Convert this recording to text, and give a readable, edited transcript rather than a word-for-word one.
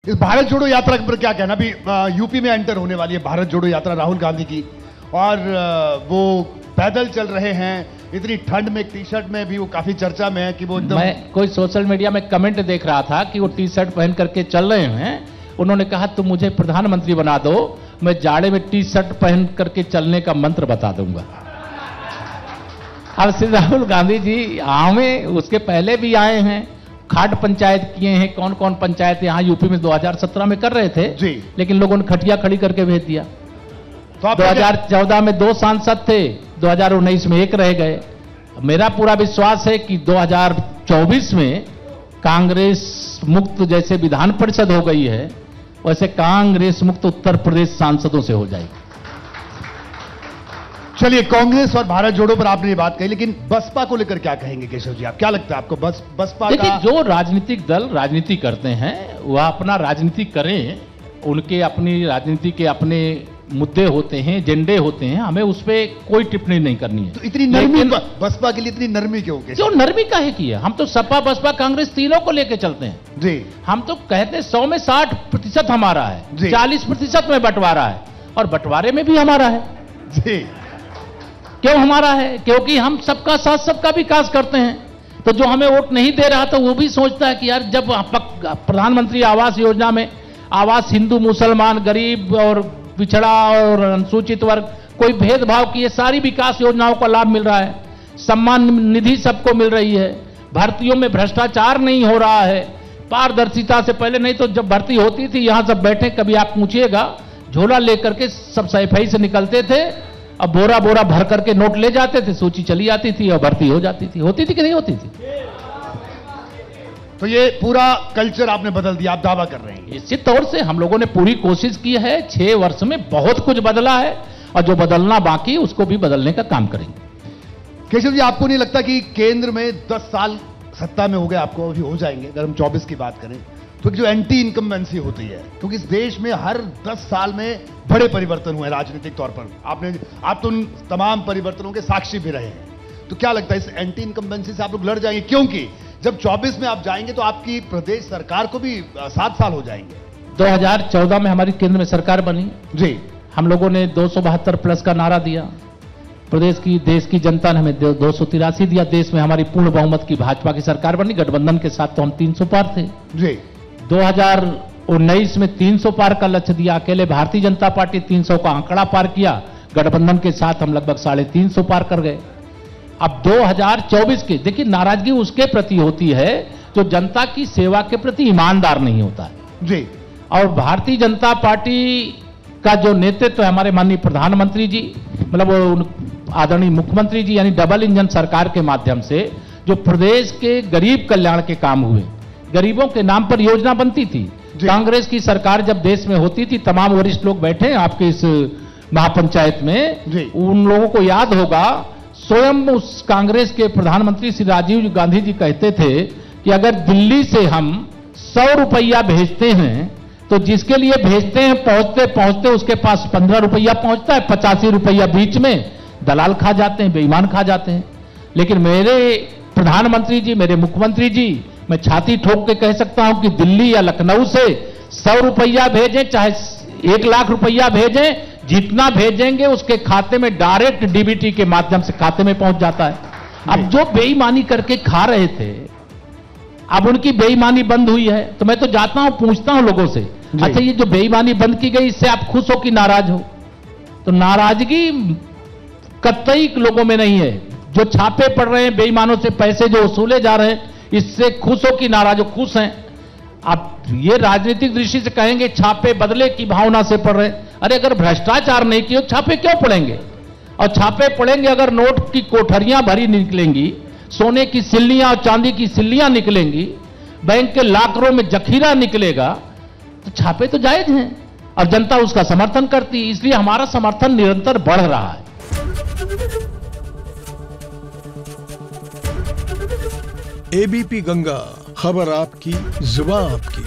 इस भारत जोड़ो यात्रा पर क्या कहना? अभी यूपी में एंटर होने वाली है भारत जोड़ो यात्रा राहुल गांधी की, और वो पैदल चल रहे हैं इतनी ठंड में, टी शर्ट में भी वो काफी चर्चा में है कि वो एकदम। मैं कोई सोशल मीडिया में कमेंट देख रहा था कि वो टी शर्ट पहन करके चल रहे हैं। उन्होंने कहा तुम मुझे प्रधानमंत्री बना दो, मैं जाड़े में टी शर्ट पहन करके चलने का मंत्र बता दूंगा। अब श्री राहुल गांधी जी आए, उसके पहले भी आए हैं, खाट पंचायत किए हैं। कौन कौन पंचायत यहाँ यूपी में 2017 में कर रहे थे जी, लेकिन लोगों ने खटिया खड़ी करके भेज दिया। तो 2014 में 2 सांसद थे, 2019 में 1 रह गए। मेरा पूरा विश्वास है कि 2024 में कांग्रेस मुक्त जैसे विधान परिषद हो गई है, वैसे कांग्रेस मुक्त उत्तर प्रदेश सांसदों से हो जाएगी। चलिए, कांग्रेस और भारत जोड़ो पर आपने ये बात कही, लेकिन बसपा को लेकर क्या कहेंगे केशव जी? आप क्या लगता है आपको बसपा देखिए, का? जो राजनीतिक दल राजनीति करते हैं वह अपना राजनीति करें, उनके अपनी राजनीति के अपने मुद्दे होते हैं, एजेंडे होते हैं, हमें उस पर कोई टिप्पणी नहीं करनी है। तो इतनी नरमी बसपा के लिए इतनी नरमी क्यों? क्यों नरमी काहे की है? हम तो सपा बसपा कांग्रेस तीनों को लेके चलते हैं जी। हम तो कहते हैं 100 में 60% हमारा है, 40% में बंटवारा है, और बंटवारे में भी हमारा है जी। क्यों हमारा है? क्योंकि हम सबका साथ सबका विकास करते हैं। तो जो हमें वोट नहीं दे रहा तो वो भी सोचता है कि यार जब प्रधानमंत्री आवास योजना में आवास हिंदू मुसलमान गरीब और पिछड़ा और अनुसूचित वर्ग कोई भेदभाव की ये सारी विकास योजनाओं का लाभ मिल रहा है, सम्मान निधि सबको मिल रही है, भर्तियों में भ्रष्टाचार नहीं हो रहा है, पारदर्शिता से पहले नहीं तो जब भर्ती होती थी यहां सब बैठे, कभी आप पूछिएगा झोला लेकर के सब सफाई से निकलते थे, अब बोरा बोरा भर करके नोट ले जाते थे, सूची चली आती थी और भर्ती हो जाती थी। होती थी कि नहीं होती थी? तो ये पूरा कल्चर आपने बदल दिया, आप दावा कर रहे हैं? निश्चित तौर से हम लोगों ने पूरी कोशिश की है। 6 वर्ष में बहुत कुछ बदला है और जो बदलना बाकी उसको भी बदलने का काम करेंगे। केशव जी, आपको नहीं लगता कि केंद्र में 10 साल सत्ता में हो गए, आपको अभी हो जाएंगे अगर हम 24 की बात करें, तो जो एंटी इनकम्बेंसी होती है, क्योंकि इस देश में हर 10 साल में बड़े परिवर्तन हुए राजनीतिक तौर पर, आप तो उन तमाम परिवर्तनों के साक्षी भी रहे हैं, तो क्या लगता है इस एंटी इनकम्बेंसी से आप लोग लड़ जाएंगे? क्योंकि जब 24 में आप जाएंगे तो आपकी प्रदेश सरकार को भी 7 साल हो जाएंगे। 2014 में हमारी केंद्र में सरकार बनी जी, हम लोगों ने 272 प्लस का नारा दिया, देश की जनता ने हमें 283 दिया, देश में हमारी पूर्ण बहुमत की भाजपा की सरकार बनी, गठबंधन के साथ तो हम 300 पार थे जी। 2019 में 300 पार का लक्ष्य दिया, अकेले भारतीय जनता पार्टी 300 का आंकड़ा पार किया, गठबंधन के साथ हम लगभग 350 पार कर गए। अब 2024 के देखिए, नाराजगी उसके प्रति होती है जो जनता की सेवा के प्रति ईमानदार नहीं होता है जी। और भारतीय जनता पार्टी का जो नेतृत्व है हमारे माननीय प्रधानमंत्री जी, मतलब आदरणीय मुख्यमंत्री जी, यानी डबल इंजन सरकार के माध्यम से जो प्रदेश के गरीब कल्याण के काम हुए, गरीबों के नाम पर योजना बनती थी। कांग्रेस की सरकार जब देश में होती थी, तमाम वरिष्ठ लोग बैठे हैं आपके इस महापंचायत में, उन लोगों को याद होगा, स्वयं उस कांग्रेस के प्रधानमंत्री श्री राजीव गांधी जी कहते थे कि अगर दिल्ली से हम 100 रुपया भेजते हैं तो जिसके लिए भेजते हैं पहुंचते पहुंचते उसके पास 15 रुपया पहुंचता है, 85 रुपया बीच में दलाल खा जाते हैं, बेईमान खा जाते हैं। लेकिन मेरे प्रधानमंत्री जी, मेरे मुख्यमंत्री जी, मैं छाती ठोक के कह सकता हूं कि दिल्ली या लखनऊ से 100 रुपया भेजें चाहे 1 लाख रुपया भेजें, जितना भेजेंगे उसके खाते में डायरेक्ट डीबीटी के माध्यम से खाते में पहुंच जाता है। अब जो बेईमानी करके खा रहे थे, अब उनकी बेईमानी बंद हुई है, तो मैं तो जाता हूं पूछता हूं लोगों से, अच्छा ये जो बेईमानी बंद की गई इससे आप खुश हो कि नाराज हो? तो नाराजगी कतई लोगों में नहीं है। जो छापे पड़ रहे हैं, बेईमानों से पैसे जो वसूले जा रहे हैं, इससे खुश हो कि नाराज हो? खुश हैं। अब ये राजनीतिक दृष्टि से कहेंगे छापे बदले की भावना से पड़ रहे हैं। अरे अगर भ्रष्टाचार नहीं किए छापे क्यों पड़ेंगे? और छापे पड़ेंगे अगर नोट की कोठरियां भरी निकलेंगी, सोने की सिल्लियां और चांदी की सिल्लियां निकलेंगी, बैंक के लाकरों में जखीरा निकलेगा, तो छापे तो जायज हैं और जनता उसका समर्थन करती है। इसलिए हमारा समर्थन निरंतर बढ़ रहा है। एबीपी गंगा, खबर आपकी, जुबान आपकी।